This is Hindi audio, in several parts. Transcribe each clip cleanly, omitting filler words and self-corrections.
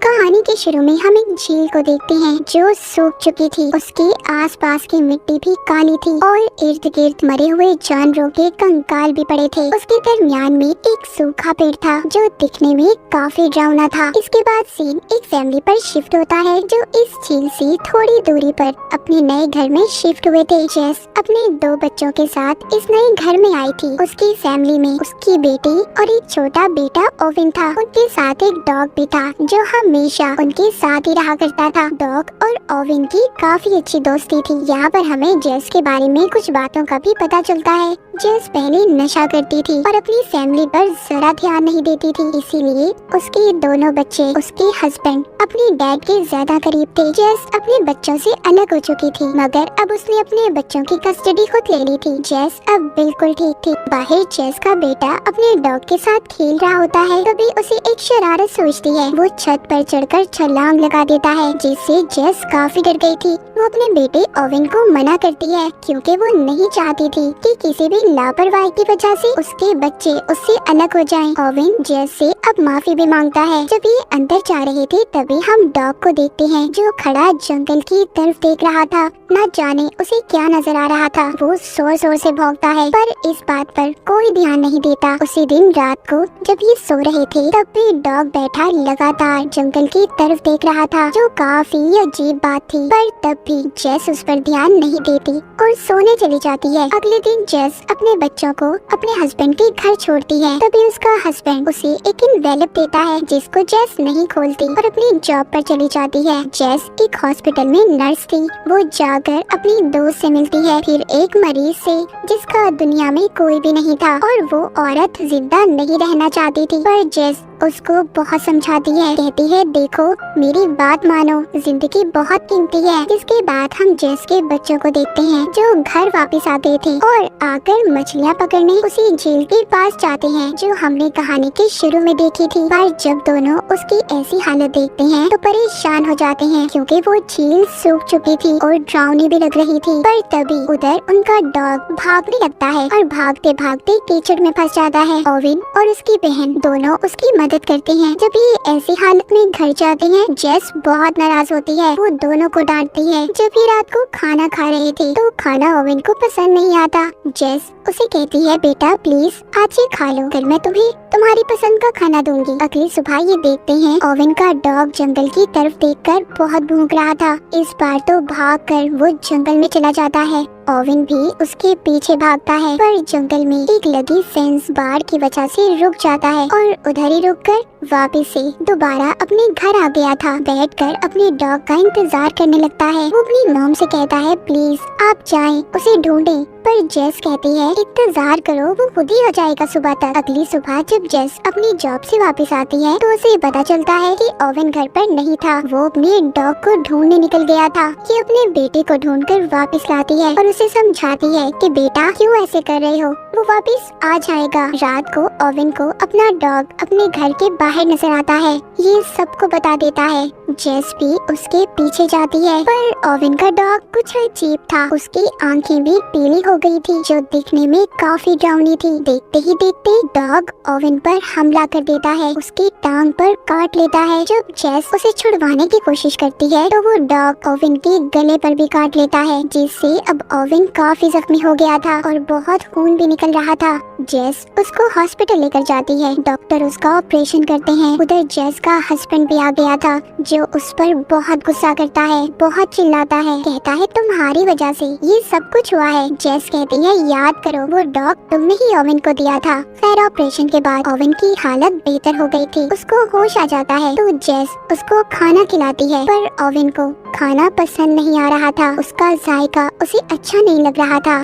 कहानी के शुरू में हम एक झील को देखते हैं जो सूख चुकी थी। उसके आसपास की मिट्टी भी काली थी और इर्द गिर्द मरे हुए जानवरों के कंकाल भी पड़े थे। उसके दरमियान में एक सूखा पेड़ था जो दिखने में काफी डरावना था। इसके बाद सीन एक फैमिली पर शिफ्ट होता है जो इस झील से थोड़ी दूरी पर अपने नए घर में शिफ्ट हुए थे। जेस अपने 2 बच्चों के साथ इस नए घर में आई थी। उसकी फैमिली में उसकी बेटी और एक छोटा बेटा ओवेन था। उनके साथ एक डॉग भी था जो हमेशा उनके साथ ही रहा करता था। डॉग और ओवेन की काफी अच्छी दोस्ती थी। यहाँ पर हमें जेस के बारे में कुछ बातों का भी पता चलता है। जेस पहले नशा करती थी और अपनी फैमिली पर जरा ध्यान नहीं देती थी, इसीलिए उसके दोनों बच्चे उसके हस्बैंड अपने डैड के ज्यादा करीब थे। जेस अपने बच्चों से अलग हो चुकी थी मगर अब उसने अपने बच्चों की कस्टडी खुद ले ली थी। जेस अब बिल्कुल ठीक थी। बाहर जेस का बेटा अपने डॉग के साथ खेल रहा होता है, तभी उसे एक शरारत सूझती है। वो छत पर चढ़कर छलांग लगा देता है जिससे जेस काफी डर गई थी। वो अपने बेटे ओवेन को मना करती है क्योंकि वो नहीं चाहती थी कि किसी भी लापरवाही की वजह से उसके बच्चे उससे अलग हो जाएं। ओवेन जेस से अब माफी भी मांगता है। जब ये अंदर जा रहे थे तभी हम डॉग को देखते हैं जो खड़ा जंगल की तरफ देख रहा था। न जाने उसे क्या नजर आ रहा था। वो जोर जोर से भौंकता है पर इस बात पर कोई ध्यान नहीं देता। उसी दिन रात को जब ये सो रहे थे तब भी डॉग बैठा लगातार जंगल की तरफ देख रहा था जो काफी अजीब बात थी। पर तब भी जेस उस पर ध्यान नहीं देती और सोने चली जाती है। अगले दिन जेस अपने बच्चों को अपने हस्बैंड के घर छोड़ती है। तभी उसका हस्बैंड उसे एक एनवेलप देता है जिसको जेस नहीं खोलती और अपनी जॉब पर चली जाती है। जेस एक हॉस्पिटल में नर्स थी। वो जाकर अपनी दोस्त से मिलती है, फिर एक मरीज से जिसका दुनिया में कोई भी नहीं था और वो औरत जिंदा नहीं रहना चाहती थी। पर जेस उसको बहुत समझाती है, कहती है देखो मेरी बात मानो, जिंदगी बहुत कीमती है। जिसके बाद हम जेस के बच्चों को देखते हैं जो घर वापस आ गए थे और आकर मछलियाँ पकड़ने उसी झील के पास जाते हैं जो हमने कहानी के शुरू में देखी थी। पर जब दोनों उसकी ऐसी हालत देखते हैं तो परेशान हो जाते हैं क्योंकि वो झील सूख चुकी थी और ड्राउनी भी लग रही थी। पर तभी उधर उनका डॉग भागने लगता है और भागते भागते कीचड़ में फंस जाता है। ओवेन और उसकी बहन दोनों उसकी मदद करते हैं। जब ये ऐसी हालत में घर जाते हैं जेस बहुत नाराज होती है। वो दोनों को डांटती है। जब ये रात को खाना खा रहे थे तो खाना ओवेन को पसंद नहीं आता। जेस उसे कहती है बेटा प्लीज आज ये खा लो, कल मैं तुम्हें तुम्हारी पसंद का खाना दूंगी। अगली सुबह ये देखते हैं ओवेन का डॉग जंगल की तरफ देखकर बहुत भूख रहा था। इस बार तो भागकर वो जंगल में चला जाता है। ओवेन भी उसके पीछे भागता है पर जंगल में एक लगी फेंस बाढ़ की वजह से रुक जाता है और उधर ही रुककर वापस से दोबारा अपने घर आ गया था। बैठकर अपने डॉग का इंतजार करने लगता है। वो अपनी मॉम से कहता है प्लीज आप जाएं, उसे ढूंढें। पर जेस कहती है इंतजार करो, वो खुद ही हो जाएगा सुबह तक। अगली सुबह जब जेस अपनी जॉब से वापस आती है तो उसे पता चलता है कि ओवेन घर पर नहीं था। वो अपने डॉग को ढूंढने निकल गया था। ये अपने बेटे को ढूंढकर वापस लाती है और उसे समझाती है कि बेटा क्यों ऐसे कर रहे हो, वो वापस आ जाएगा। रात को ओवेन को अपना डॉग अपने घर के बाहर नजर आता है। ये सबको बता देता है। जेस भी उसके पीछे जाती है पर ओवेन का डॉग कुछ अजीब था। उसकी आंखें भी पीली हो गई थी जो दिखने में काफी डरावनी थी। देखते ही देखते डॉग ओवेन पर हमला कर देता है, उसकी टांग पर काट लेता है। जब जेस उसे छुड़वाने की कोशिश करती है तो वो डॉग ओवेन के गले पर भी काट लेता है जिससे अब ओवेन काफी जख्मी हो गया था और बहुत खून भी निकल रहा था। जेस उसको हॉस्पिटल लेकर जाती है। डॉक्टर उसका ऑपरेशन करते हैं। उधर जेस का हस्बैंड भी आ गया था जो उस पर बहुत गुस्सा करता है, बहुत चिल्लाता है, कहता है तुम्हारी वजह से ये सब कुछ हुआ है। जेस कहती है याद करो वो डॉग तुमने ही ओवेन को दिया था। खैर ऑपरेशन के बाद ओवेन की हालत बेहतर हो गई थी। उसको होश आ जाता है तो जेस उसको खाना खिलाती है पर ओवेन को खाना पसंद नहीं आ रहा था। उसका जायका उसे अच्छा नहीं लग रहा था।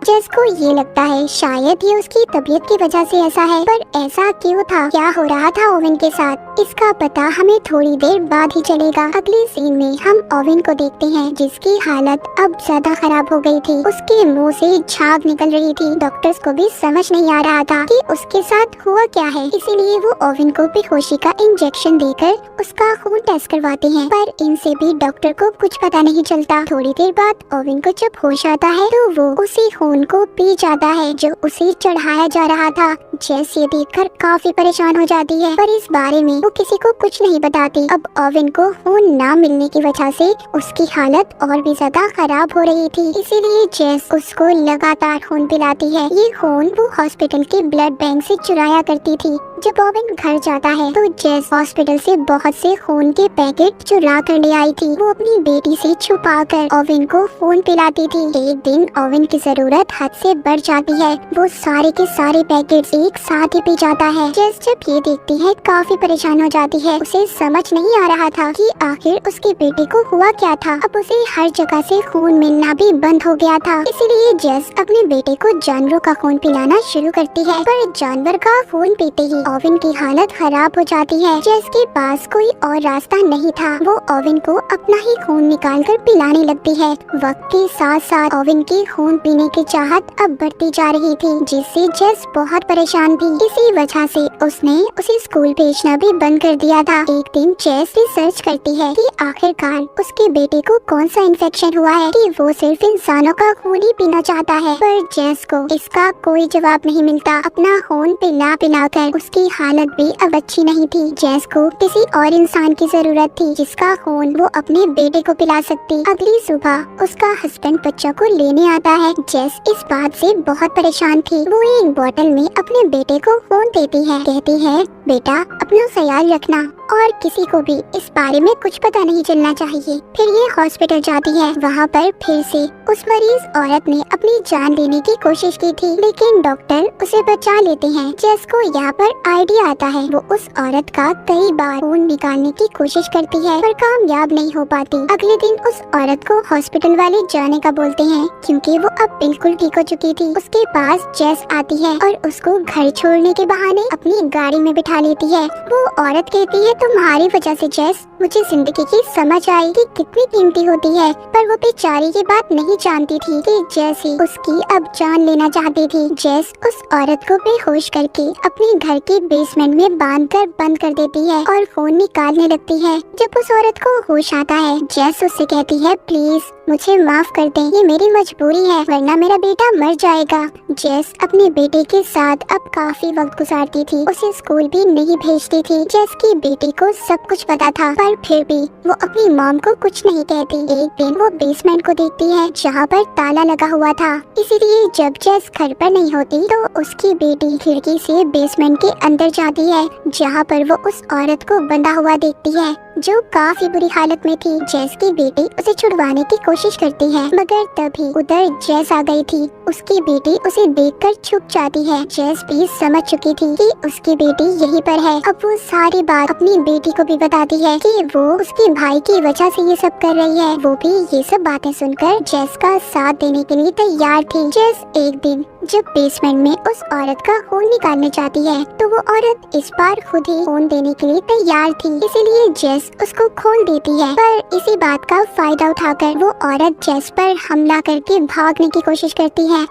जेस को ये लगता है शायद ये उसकी तबीयत की वजह से ऐसा है। पर ऐसा क्यों था, क्या हो रहा था ओवेन के साथ, इसका पता हमें थोड़ी देर बाद ही चलेगा। अगले सीन में हम ओवेन को देखते हैं जिसकी हालत अब ज्यादा खराब हो गई थी। उसके मुंह से झाग निकल रही थी। डॉक्टर्स को भी समझ नहीं आ रहा था कि उसके साथ हुआ क्या है, इसीलिए वो ओवेन को बेहोशी का इंजेक्शन देकर उसका खून टेस्ट करवाते हैं। पर इनसे भी डॉक्टर को कुछ पता नहीं चलता। थोड़ी देर बाद ओवेन को जब होश आता है तो वो उसी खून खून को पी जाता है जो उसे चढ़ाया जा रहा था। जेस ये देखकर काफी परेशान हो जाती है, पर इस बारे में वो किसी को कुछ नहीं बताती। अब ओवेन को खून न मिलने की वजह से उसकी हालत और भी ज्यादा खराब हो रही थी, इसीलिए जेस उसको लगातार खून पिलाती है। ये खून वो हॉस्पिटल के ब्लड बैंक से चुराया करती थी। जब ओवेन घर जाता है तो जेस हॉस्पिटल से बहुत से खून के पैकेट चुरा कर ले आई थी। वो अपनी बेटी से छुपाकर ओवेन को खून पिलाती थी। एक दिन ओवेन की जरूरत हद से बढ़ जाती है, वो सारे के सारे पैकेट एक साथ ही पी जाता है। जेस जब ये देखती है काफी परेशान हो जाती है। उसे समझ नहीं आ रहा था कि आखिर उसके बेटे को हुआ क्या था। अब उसे हर जगह से खून मिलना भी बंद हो गया था, इसीलिए जेस अपने बेटे को जानवरों का खून पिलाना शुरू करती है। पर जानवर का खून पीते ही ओवेन की हालत खराब हो जाती है। जेस के पास कोई और रास्ता नहीं था, वो ओवेन को अपना ही खून निकाल कर पिलाने लगती है। वक्त के साथ साथ ओवेन की खून पीने की चाहत अब बढ़ती जा रही थी, जिससे जेस बहुत परेशान थी। इसी वजह से उसने उसे स्कूल भेजना भी बंद कर दिया था। एक दिन जेस रिसर्च करती है कि आखिरकार उसके बेटे को कौन सा इन्फेक्शन हुआ है कि वो सिर्फ इंसानों का खून ही पीना चाहता है। पर जेस को इसका कोई जवाब नहीं मिलता। अपना खून पिला कर उसकी हालत भी अब अच्छी नहीं थी। जेस को किसी और इंसान की जरूरत थी जिसका खून वो अपने बेटे को पिला सकती। अगली सुबह उसका हस्बैंड बच्चों को लेने आता है। जेस इस बात से बहुत परेशान थी। वो एक बोतल में अपने बेटे को खून देती है, कहती है बेटा अपना ख्याल रखना और किसी को भी इस बारे में कुछ पता नहीं चलना चाहिए। फिर ये हॉस्पिटल जाती है। वहाँ पर फिर से उस मरीज औरत ने अपनी जान लेने की कोशिश की थी, लेकिन डॉक्टर उसे बचा लेते हैं। जेस को यहाँ पर आइडिया आता है। वो उस औरत का कई बार खून निकालने की कोशिश करती है, पर कामयाब नहीं हो पाती। अगले दिन उस औरत को हॉस्पिटल वाले जाने का बोलते हैं, क्योंकि वो अब बिल्कुल ठीक हो चुकी थी। उसके पास जेस आती है और उसको घर छोड़ने के बहाने अपनी गाड़ी में बिठा लेती है। वो औरत कहती है तुम्हारी वजह से जेस मुझे जिंदगी की समझ आई कि कितनी कीमती होती है। पर वो बेचारी ये बात नहीं जानती थी कि जेस ही उसकी अब जान लेना चाहती थी। जेस उस औरत को बेहोश करके अपने घर के बेसमेंट में बांधकर बंद कर देती है और खून निकालने लगती है। जब उस औरत को होश आता है, जेस उससे कहती है प्लीज मुझे माफ कर दे, ये मेरी मजबूरी है वरना मेरा बेटा मर जाएगा। जेस अपने बेटे के साथ अब काफी वक्त गुजारती थी। उसे स्कूल भी नहीं भेजती थी। जेस की बेटी को सब कुछ पता था, पर फिर भी वो अपनी मॉम को कुछ नहीं कहती। एक दिन वो बेसमेंट को देखती है जहाँ पर ताला लगा हुआ था, इसीलिए जब जेस घर पर नहीं होती तो उसकी बेटी खिड़की से बेसमेंट के अंदर जाती है, जहाँ पर वो उस औरत को बंधा हुआ देखती है जो काफी बुरी हालत में थी। जेस की बेटी उसे छुड़वाने की कोशिश करती है, मगर तभी उधर जेस आ गई थी। उसकी बेटी उसे देखकर छुप जाती है। जेस भी समझ चुकी थी कि उसकी बेटी यहीं पर है। अब वो सारी बात अपनी बेटी को भी बताती है कि वो उसके भाई की वजह से ये सब कर रही है। वो भी ये सब बातें सुनकर जेस का साथ देने के लिए तैयार थी। जेस एक दिन जब बेसमेंट में उस औरत का खून निकालने जाती है तो वो औरत इस बार खुद ही खून देने के लिए तैयार थी, इसीलिए जेस उसको खून देती है। पर इसी बात का फायदा उठाकर वो औरत जेस पर हमला करके भागने की कोशिश करती है।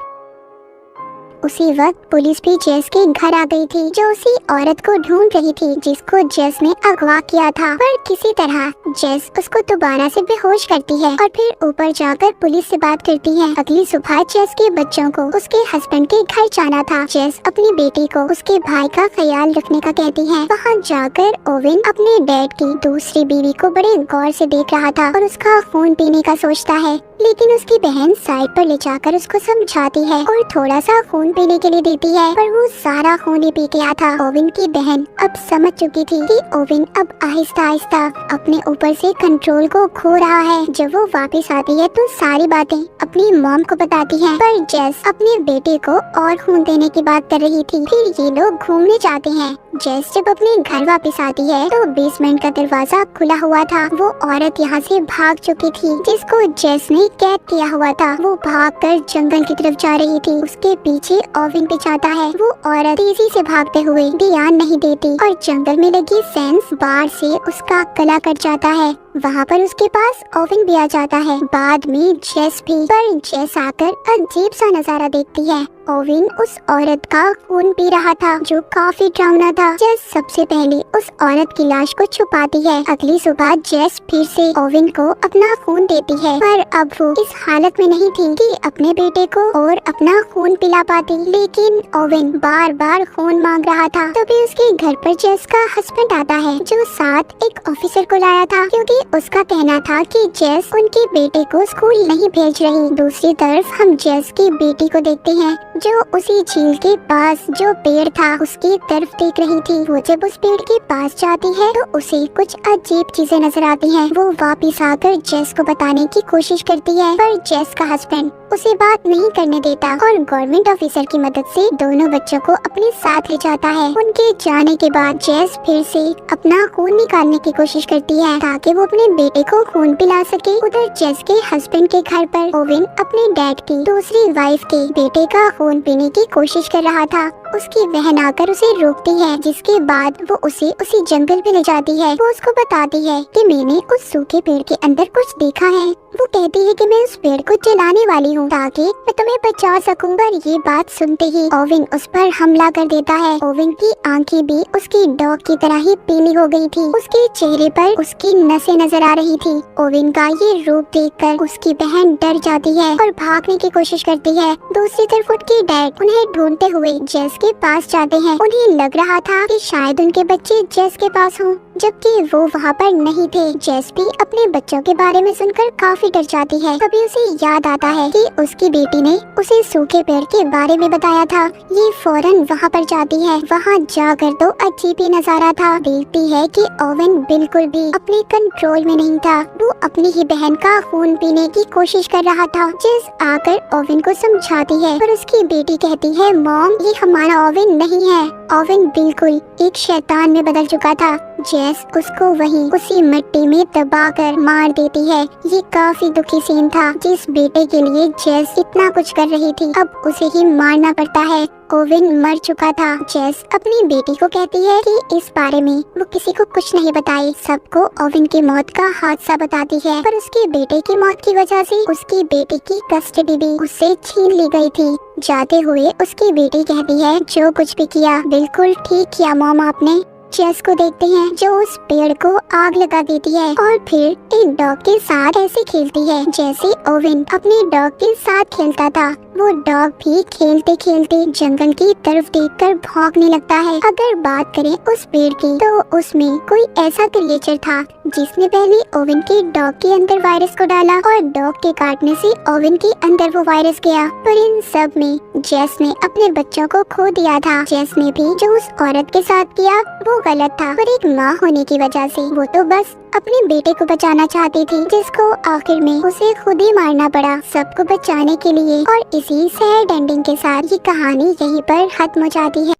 उसी वक्त पुलिस भी जेस के घर आ गई थी, जो उसी औरत को ढूंढ रही थी जिसको जेस ने अगवा किया था। पर किसी तरह जेस उसको दोबारा से बेहोश करती है और फिर ऊपर जाकर पुलिस से बात करती है। अगली सुबह जेस के बच्चों को उसके हस्बैंड के घर जाना था। जेस अपनी बेटी को उसके भाई का ख्याल रखने का कहती है। वहाँ जाकर ओवेन अपने डैड की दूसरी बीवी को बड़े गौर से देख रहा था और उसका खून पीने का सोचता है, लेकिन उसकी बहन साइड पर ले जाकर उसको समझाती है और थोड़ा सा खून पीने के लिए देती है, पर वो सारा खून ही पी गया था। ओवेन की बहन अब समझ चुकी थी कि ओवेन अब आहिस्ता आहिस्ता अपने ऊपर से कंट्रोल को खो रहा है। जब वो वापस आती है तो सारी बातें अपनी मॉम को बताती है, पर जेस अपने बेटे को और खून देने की बात कर रही थी। फिर ये लोग घूमने जाते हैं। जेस जब अपने घर वापस आती है तो बेसमेंट का दरवाजा खुला हुआ था। वो औरत यहाँ से भाग चुकी थी जिसको जेस ने कैद किया हुआ था। वो भागकर जंगल की तरफ जा रही थी। उसके पीछे ओवेन भी जाता है। वो औरत तेजी से भागते हुए ध्यान नहीं देती और जंगल में लगी फेंस बार से उसका गला कट जाता है। वहाँ पर उसके पास ओवेन भी आ जाता है। बाद में जेस भी, पर जेस आकर अजीब सा नजारा देखती है। ओवेन उस औरत का खून पी रहा था जो काफी डरावना था। जेस सबसे पहले उस औरत की लाश को छुपाती है। अगली सुबह जेस फिर से ओवेन को अपना खून देती है, पर अब वो इस हालत में नहीं थी कि अपने बेटे को और अपना खून पिला पाती। लेकिन ओवेन बार बार खून मांग रहा था। तभी उसके घर पर जेस का हस्बैंड आता है जो साथ एक ऑफिसर को लाया था, क्योंकि उसका कहना था कि जेस उनके बेटे को स्कूल नहीं भेज रही। दूसरी तरफ हम जेस की बेटी को देखते हैं जो उसी झील के पास जो पेड़ था उसकी तरफ देख रही थी। वो जब उस पेड़ के पास जाती है तो उसे कुछ अजीब चीजें नजर आती हैं। वो वापस आकर जेस को बताने की कोशिश करती है, पर जेस का हस्बैंड उसे बात नहीं करने देता और गवर्नमेंट ऑफिसर की मदद से दोनों बच्चों को अपने साथ ले जाता है। उनके जाने के बाद जेस फिर से अपना खून निकालने की कोशिश करती है ताकि वो अपने बेटे को खून पिला सके। उधर जेस के हस्बैंड के घर पर ओवेन अपने डैड की दूसरी वाइफ के बेटे का खून पीने की कोशिश कर रहा था। उसकी बहन आकर उसे रोकती है, जिसके बाद वो उसे उसी जंगल में ले जाती है। वो उसको बताती है कि मैंने उस सूखे पेड़ के अंदर कुछ देखा है। वो कहती है कि मैं उस पेड़ को जलाने वाली हूँ ताकि मैं तुम्हें बचा सकूं। पर ये बात सुनते ही ओवेन उस पर हमला कर देता है। ओवेन की आंखें भी उसकी डॉग की तरह ही पीली हो गई थी। उसके चेहरे पर उसकी नसें नजर आ रही थी। ओवेन का ये रूप देखकर उसकी बहन डर जाती है और भागने की कोशिश करती है। दूसरी तरफ उनके डैड उन्हें ढूंढते हुए जेस के पास जाते हैं। उन्हें लग रहा था कि शायद उनके बच्चे जेस के पास हों, जबकि वो वहाँ पर नहीं थे। जेस भी अपने बच्चों के बारे में सुनकर काफी डर जाती है। तभी उसे याद आता है कि उसकी बेटी ने उसे सूखे पेड़ के बारे में बताया था। ये फौरन वहाँ पर जाती है। वहाँ जाकर तो अजीब ही नजारा था। देखती है कि ओवेन बिल्कुल भी अपने कंट्रोल में नहीं था। वो अपनी ही बहन का खून पीने की कोशिश कर रहा था। जेस आकर ओवेन को समझाती है, पर उसकी बेटी कहती है, मॉम ये हमारा ओवेन नहीं है। ओवेन बिल्कुल एक शैतान में बदल चुका था। जेस उसको वहीं उसी मिट्टी में दबाकर मार देती है। ये काफी दुखी सीन था। जिस बेटे के लिए जेस इतना कुछ कर रही थी, अब उसे ही मारना पड़ता है। ओवेन मर चुका था। जेस अपनी बेटी को कहती है कि इस बारे में वो किसी को कुछ नहीं बताए। सबको ओवेन की मौत का हादसा बताती है, पर उसके बेटे की मौत की वजह से उसकी बेटी की कस्टडी भी उससे छीन ली गई थी। जाते हुए उसकी बेटी कहती है, जो कुछ भी किया बिल्कुल ठीक किया मॉम आपने। जेस को देखते हैं जो उस पेड़ को आग लगा देती है और फिर एक डॉग के साथ ऐसे खेलती है जैसे ओवेन अपने डॉग के साथ खेलता था। वो डॉग भी खेलते खेलते जंगल की तरफ देखकर भौंकने लगता है। अगर बात करें उस पेड़ की, तो उसमें कोई ऐसा क्रिएचर था जिसने पहले ओवेन के डॉग के अंदर वायरस को डाला और डॉग के काटने से ओवेन के अंदर वो वायरस गया। पर इन सब में जेस ने अपने बच्चों को खो दिया था। जेस ने भी जो उस औरत के साथ किया वो गलत था, पर एक माँ होने की वजह से वो तो बस अपने बेटे को बचाना चाहती थी, जिसको आखिर में उसे खुद ही मारना पड़ा सबको बचाने के लिए। और इसी सैड एंडिंग के साथ ये कहानी यहीं पर खत्म हो जाती है।